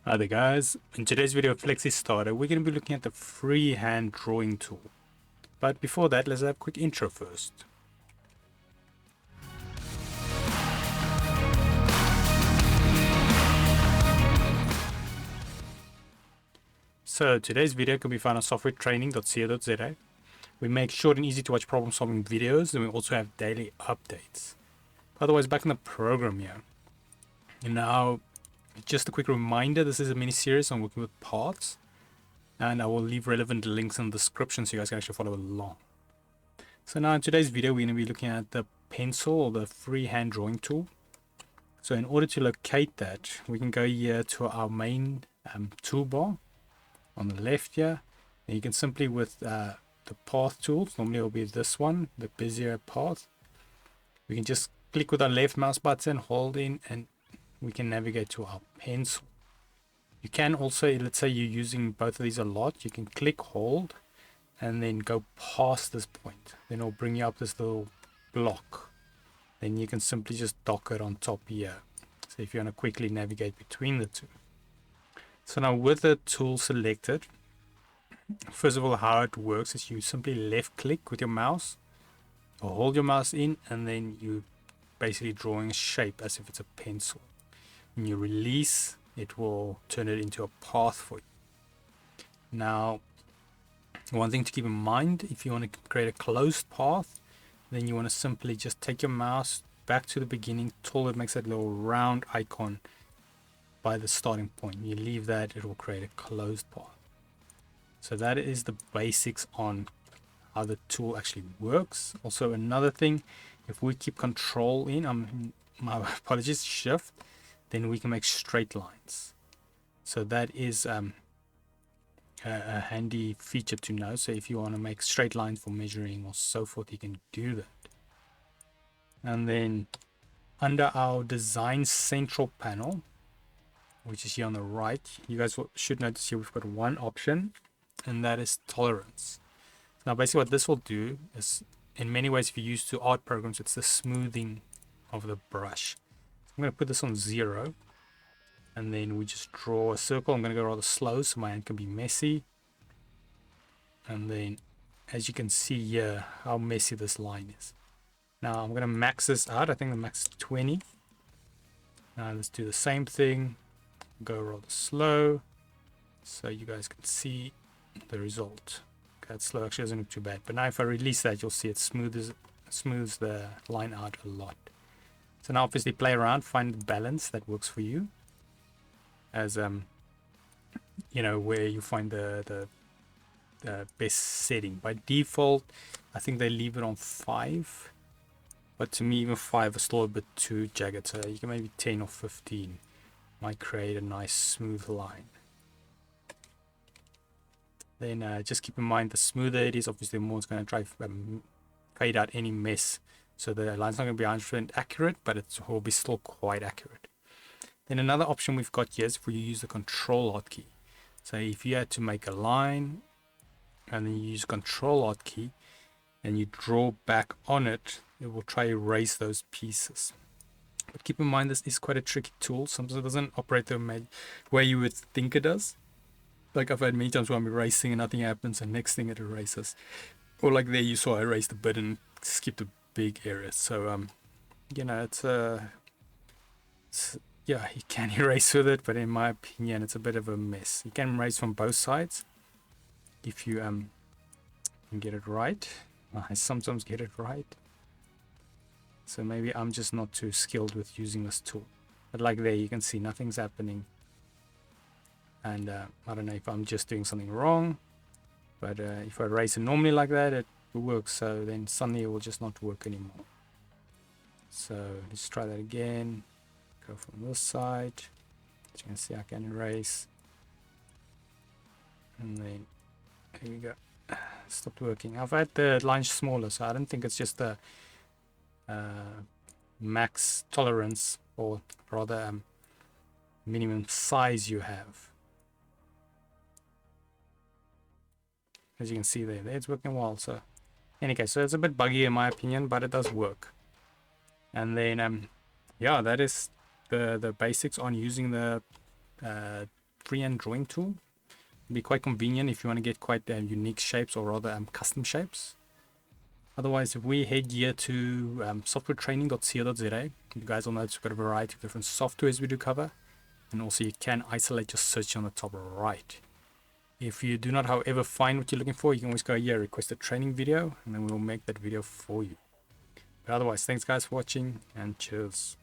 Hi there guys, in today's video of FlexiSTARTER we're going to be looking at the Freehand Drawing Tool. But before that, let's have a quick intro first. So today's video can be found on softwaretraining.co.za. We make short and easy to watch problem solving videos, and we also have daily updates. Otherwise, back in the program here. And now, just a quick reminder, this is a mini series on working with parts. And I will leave relevant links in the description so you guys can actually follow along. So now in today's video, we're going to be looking at the pencil or the freehand drawing tool. So in order to locate that, we can go here to our main toolbar on the left here. And you can simply with the path tools, normally it will be this one, the Bezier path. We can just click with our left mouse button, hold in, and we can navigate to our pencil. You can also, let's say you're using both of these a lot, you can click, hold, and then go past this point. Then it'll bring you up this little block. Then you can simply just dock it on top here. So if you want to quickly navigate between the two. So now with the tool selected, first of all, how it works is you simply left click with your mouse, or hold your mouse in, and then you basically drawing a shape as if it's a pencil. When you release, it will turn it into a path for you. Now, one thing to keep in mind, if you want to create a closed path, then you want to simply just take your mouse back to the beginning till it makes that little round icon by the starting point. You leave that, it will create a closed path. So that is the basics on how the tool actually works. Also, another thing, if we keep control in, my apologies, shift, then we can make straight lines. So that is a handy feature to know. So if you want to make straight lines for measuring or so forth, you can do that. And then under our design central panel, which is here on the right, you guys should notice here we've got one option, and that is tolerance. Now basically what this will do is, in many ways, if you're used to art programs, it's the smoothing of the brush. I'm going to put this on 0, and then we just draw a circle. I'm going to go rather slow so my hand can be messy. And then, as you can see here, how messy this line is. Now I'm going to max this out. I think the max is 20. Now let's do the same thing. Go rather slow so you guys can see the result. Okay, it's slow, actually doesn't look too bad. But now if I release that, you'll see it smooths the line out a lot. So now obviously play around, find the balance that works for you. As you know, where you find the best setting. By default, I think they leave it on 5. But to me, even 5 is still a bit too jagged. So you can maybe 10 or 15. Might create a nice smooth line. Then just keep in mind, the smoother it is, obviously the more it's going to try fade out any mess. So the line's not going to be 100% accurate, but it will be still quite accurate. Then another option we've got here is if we use the control hotkey. So if you had to make a line and then you use control hotkey and you draw back on it, it will try to erase those pieces. But keep in mind, this is quite a tricky tool. Sometimes it doesn't operate the way you would think it does. Like I've had many times where I'm erasing and nothing happens, and next thing it erases. Or like there you saw I erased a bit and skipped a big area. So you know, it's yeah, you can erase with it, but in my opinion it's a bit of a mess. You can erase from both sides if you can get it right. I sometimes get it right. So maybe I'm just not too skilled with using this tool. But like there you can see nothing's happening. And I don't know if I'm just doing something wrong. But if I erase it normally like that, it works. So then suddenly it will just not work anymore. So let's try that again. Go from this side. As you can see, I can erase. And then here we go. Stopped working. I've had the line smaller, so I don't think it's just the max tolerance, or rather minimum size you have. As you can see there, it's working well. So in any case, so it's a bit buggy in my opinion, but it does work. And then yeah, that is the basics on using the Freehand Drawing Tool. It'll be quite convenient if you want to get quite unique shapes, or rather custom shapes. Otherwise, if we head here to softwaretraining.co.za, you guys will notice we've got a variety of different softwares we do cover, and also you can isolate your search on the top right. If you do not, however, find what you're looking for, you can always go here, request a training video, and then we'll make that video for you. But otherwise, thanks guys for watching, and cheers.